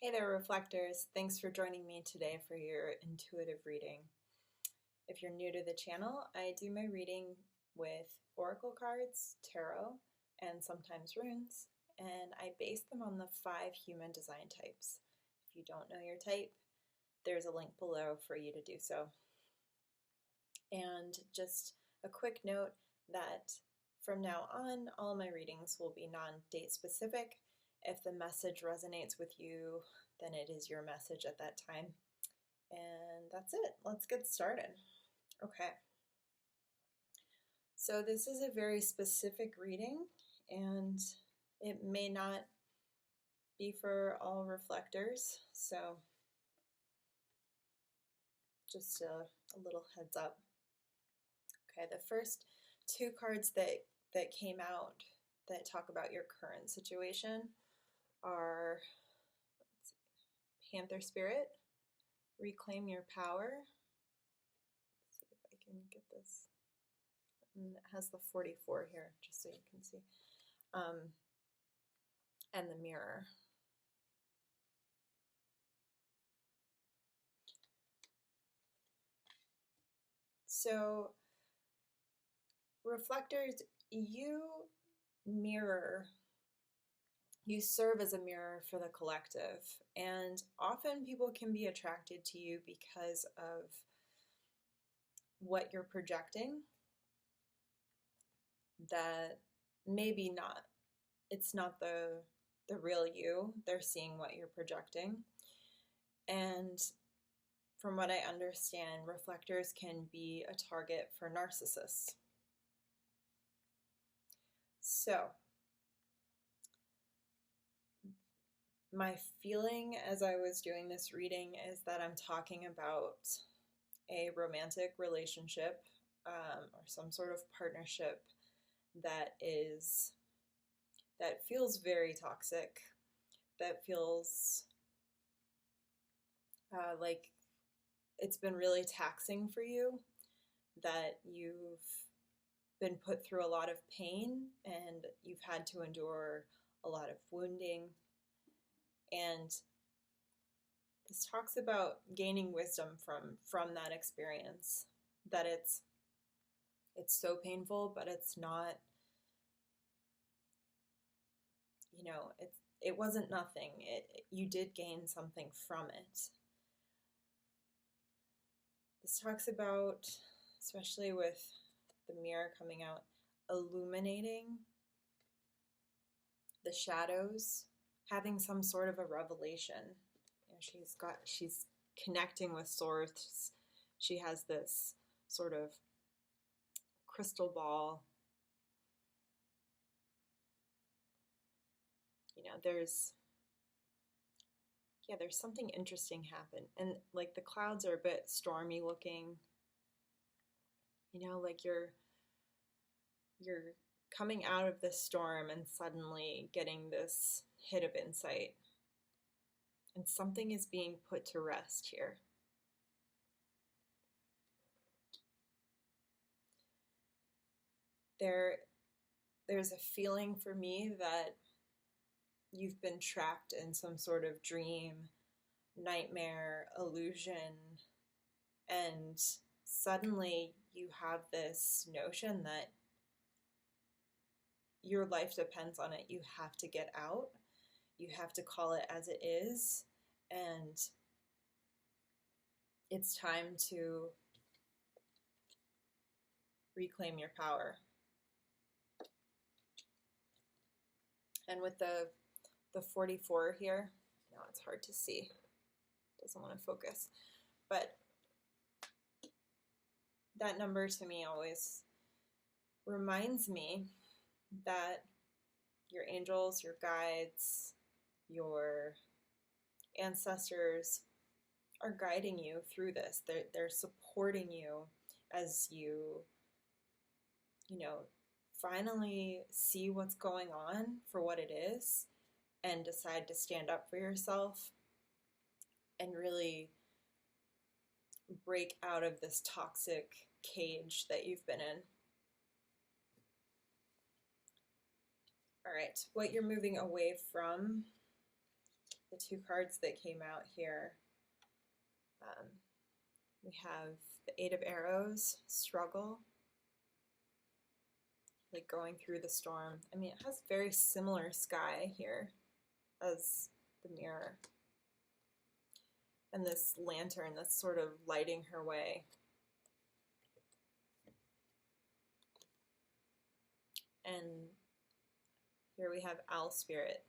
Hey there, Reflectors. Thanks for joining me today for your intuitive reading. If you're new to the channel, I do my reading with oracle cards, tarot, and sometimes runes, and I base them on the 5 human design types. If you don't know your type, there's a link below for you to do so. And just a quick note that from now on, all my readings will be non-date specific. If the message resonates with you, then it is your message at that time. And that's it. Let's get started. Okay. So this is a very specific reading, and it may not be for all reflectors. So just a little heads up. Okay, the first 2 cards that came out that talk about your current situation are Panther Spirit, Reclaim Your Power. Let's see if I can get this. And it has the 44 here, just so you can see. And the Mirror. So, reflectors, you serve as a mirror for the collective, and often people can be attracted to you because of what you're projecting that maybe not, it's not the real you. They're seeing what you're projecting. And from what I understand, reflectors can be a target for narcissists. So, my feeling as I was doing this reading is that I'm talking about a romantic relationship or some sort of partnership that feels very toxic, that feels like it's been really taxing for you, that you've been put through a lot of pain and you've had to endure a lot of wounding. And this talks about gaining wisdom from that experience, that it's so painful, but it's not, it wasn't nothing. You did gain something from it. This talks about, especially with the Mirror coming out, illuminating the shadows, having some sort of a revelation. She's connecting with source. She has this sort of crystal ball. There's something interesting happen, and like the clouds are a bit stormy looking. Like you're coming out of this storm and suddenly getting this hit of insight, and something is being put to rest here. There's a feeling for me that you've been trapped in some sort of dream, nightmare, illusion, and suddenly you have this notion that your life depends on it. You have to get out. You have to call it as it is, and it's time to reclaim your power. And with the 44 here, it's hard to see. It doesn't want to focus. But that number to me always reminds me that your angels, your guides, your ancestors are guiding you through this. They're supporting you as you finally see what's going on for what it is and decide to stand up for yourself and really break out of this toxic cage that you've been in. All right, what you're moving away from the two cards that came out here, we have the Eight of Arrows, struggle, like going through the storm. I mean, it has very similar sky here as the mirror. And this lantern that's sort of lighting her way. And here we have Owl Spirit.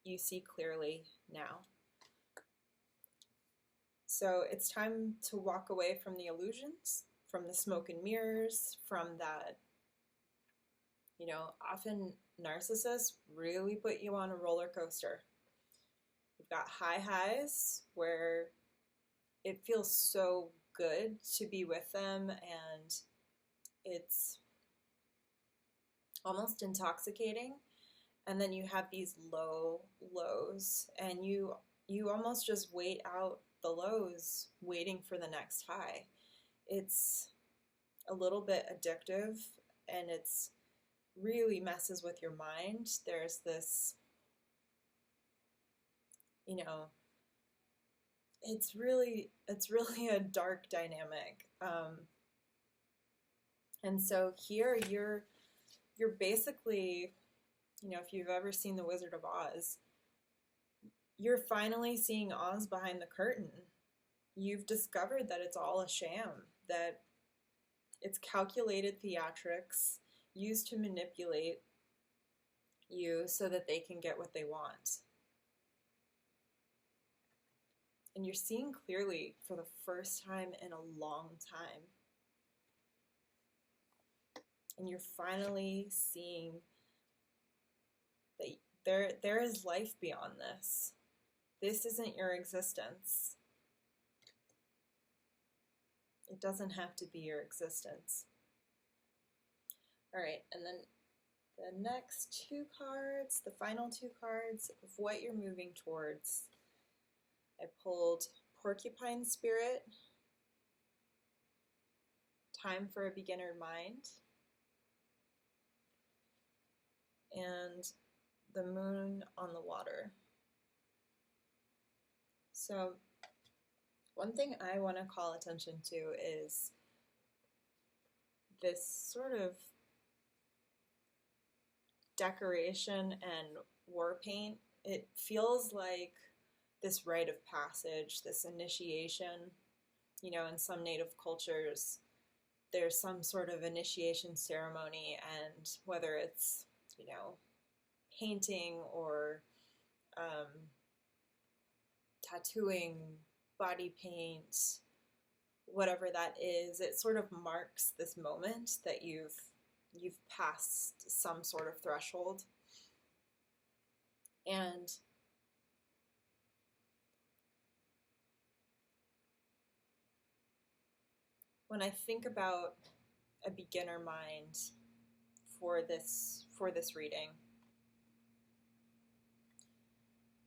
You see clearly now. So it's time to walk away from the illusions, from the smoke and mirrors, from that, you know, often narcissists really put you on a roller coaster. You've got high highs where it feels so good to be with them, and it's almost intoxicating. And then you have these low lows, and you almost just wait out the lows, waiting for the next high. It's a little bit addictive, and it's really messes with your mind. There's this, you know, it's really a dark dynamic. And so here you're basically, you know, if you've ever seen The Wizard of Oz, you're finally seeing Oz behind the curtain. You've discovered that it's all a sham, that it's calculated theatrics used to manipulate you so that they can get what they want. And you're seeing clearly for the first time in a long time. And you're finally seeing that there is life beyond this. This isn't your existence. It doesn't have to be your existence. All right, and then the next two cards, the final two cards of what you're moving towards. I pulled Porcupine Spirit, Time for a Beginner Mind, and the Moon on the Water. So one thing I want to call attention to is this sort of decoration and war paint. It feels like this rite of passage, this initiation. You know, in some native cultures, there's some sort of initiation ceremony, and whether it's, you know, painting or tattooing, body paint, whatever that is, it sort of marks this moment that you've passed some sort of threshold. And when I think about a beginner mind for this reading,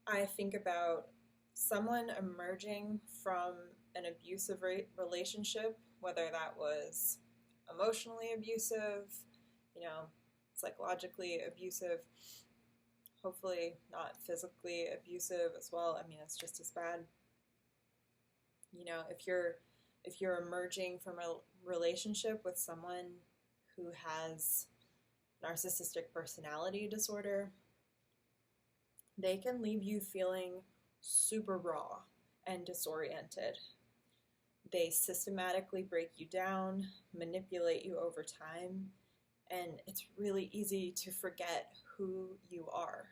I think about someone emerging from an abusive relationship, whether that was emotionally abusive, you know, psychologically abusive, hopefully not physically abusive as well. I mean, it's just as bad. You know, if you're emerging from a relationship with someone who has narcissistic personality disorder, they can leave you feeling super raw and disoriented. They systematically break you down, manipulate you over time, and it's really easy to forget who you are.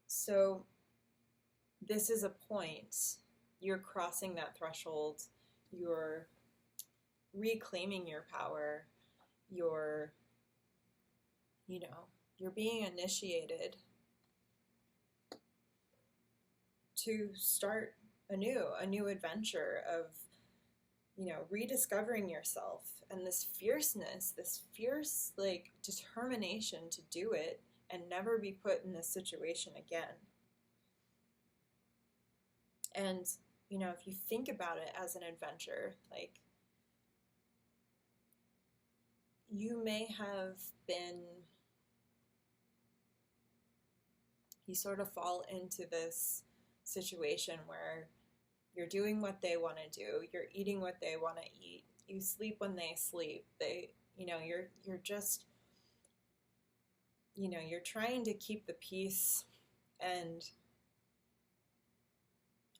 So this is a point. You're crossing that threshold. You're reclaiming your power. You're being initiated to start a new adventure of, you know, rediscovering yourself, and this fierceness, this fierce, like, determination to do it and never be put in this situation again. And, you know, if you think about it as an adventure, like, you may have been you sort of fall into this situation where you're doing what they want to do, you're eating what they want to eat, you sleep when they sleep. You're just, you're trying to keep the peace, and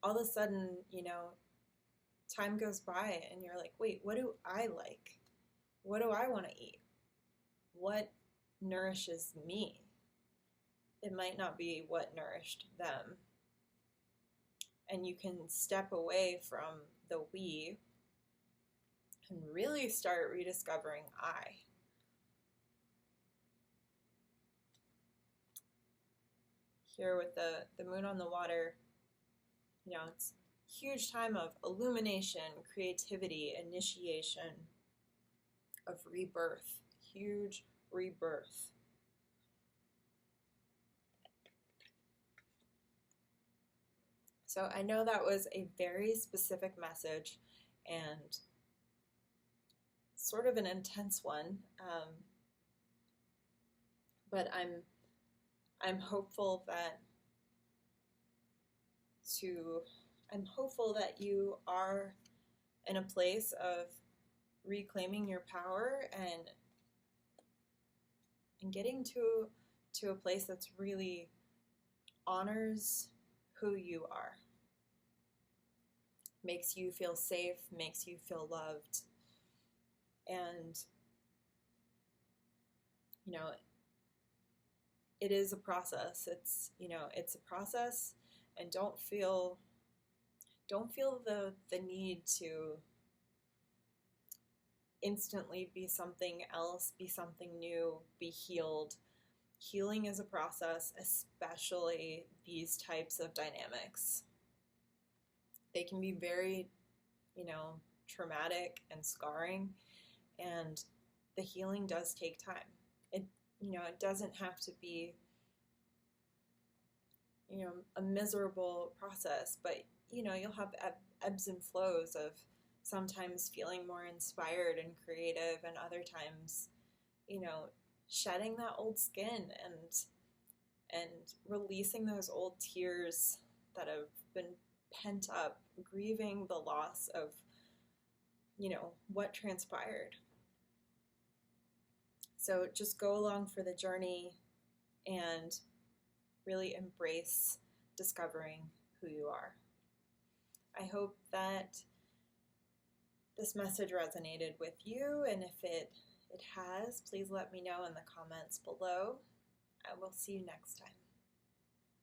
all of a sudden, time goes by and you're like, wait, what do I like? What do I want to eat? What nourishes me? It might not be what nourished them. And you can step away from the we and really start rediscovering I. Here with the moon on the water, it's a huge time of illumination, creativity, initiation, of rebirth, huge rebirth. So I know that was a very specific message and sort of an intense one, but I'm hopeful that you are in a place of reclaiming your power and getting to a place that's really honors who you are, makes you feel safe, makes you feel loved, and it is a process. It's a process, and don't feel the need to instantly be something else, be something new, be healed. Healing is a process, especially these types of dynamics. They can be very, traumatic and scarring, and the healing does take time. It doesn't have to be, a miserable process, but, you'll have ebbs and flows of sometimes feeling more inspired and creative, and other times, shedding that old skin and releasing those old tears that have been pent up, grieving the loss of, what transpired. So just go along for the journey and really embrace discovering who you are. I hope that this message resonated with you, and if it has, please let me know in the comments below. I will see you next time.